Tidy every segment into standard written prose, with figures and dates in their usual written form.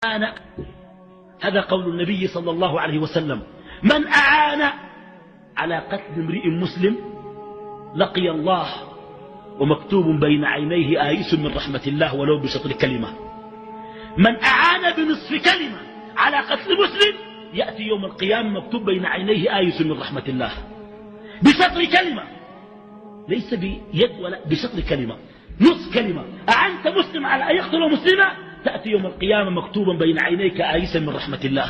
أنا هذا قول النبي صلى الله عليه وسلم: من أعان على قتل امرئ مسلم لقي الله ومكتوب بين عينيه آيس من رحمة الله ولو بشطر كلمة. من أعان بنصف كلمة على قتل مسلم يأتي يوم القيامة مكتوب بين عينيه آيس من رحمة الله، بشطر كلمة، ليس بيد ولا بشطر كلمة، نصف كلمة. أعنت مسلم على أن يقتل مسلما تأتي يوم القيامة مكتوبا بين عينيك آيسا من رحمة الله.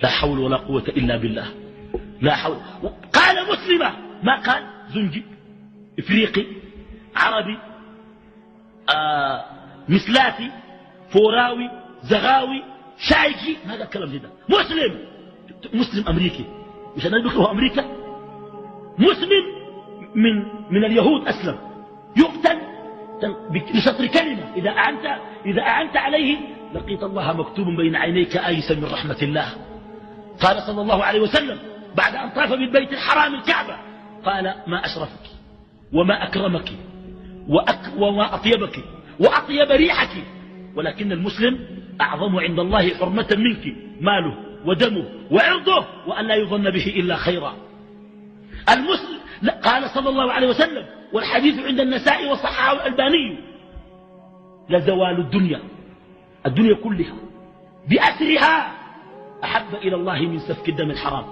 لا حول ولا قوة إلا بالله. لا حول. قال مسلمة، ما قال زنجي إفريقي عربي مسلاتي فوراوي زغاوي شايجي، هذا الكلام ده مسلم أمريكي، مش أنا بكره أمريكا. مسلم من اليهود أسلم يقتل بشطر كلمة. إذا أعنت عليه لقيت الله مكتوب بين عينيك آيسا من رحمة الله. قال صلى الله عليه وسلم بعد أن طاف بالبيت الحرام الكعبة قال: ما أشرفك وما أكرمك وما أطيبك وأطيب ريحك، ولكن المسلم أعظم عند الله حرمة منك ماله ودمه وعرضه وأن لا يظن به إلا خيرا. المسلم قال صلى الله عليه وسلم، والحديث عند النسائي وصححه الألباني: لزوال الدنيا كلها بأسرها أحب إلى الله من سفك الدم الحرام.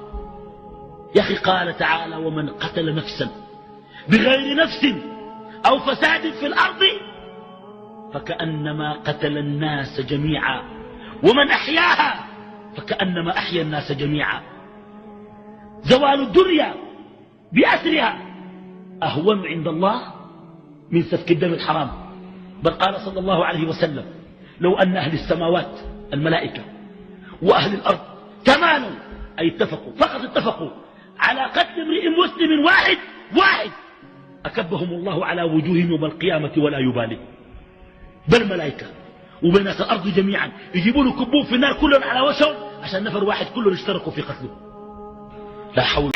يا أخي قال تعالى: ومن قتل نفسا بغير نفس أو فساد في الأرض فكأنما قتل الناس جميعا ومن أحياها فكأنما أحيا الناس جميعا. زوال الدنيا بأسرها أهون عند الله من سفك الدم الحرام. بل قال صلى الله عليه وسلم: لو أن أهل السماوات الملائكة وأهل الأرض كمانوا أي فقط اتفقوا على قتل امرئ مسلم واحد أكبهم الله على وجوههم يوم القيامة ولا يبالي. بل ملائكة وبين ناس الأرض جميعا يجيبون كبوه في النار كلهم على وجههم عشان نفر واحد كلهم اشتركوا في قتله. لا حول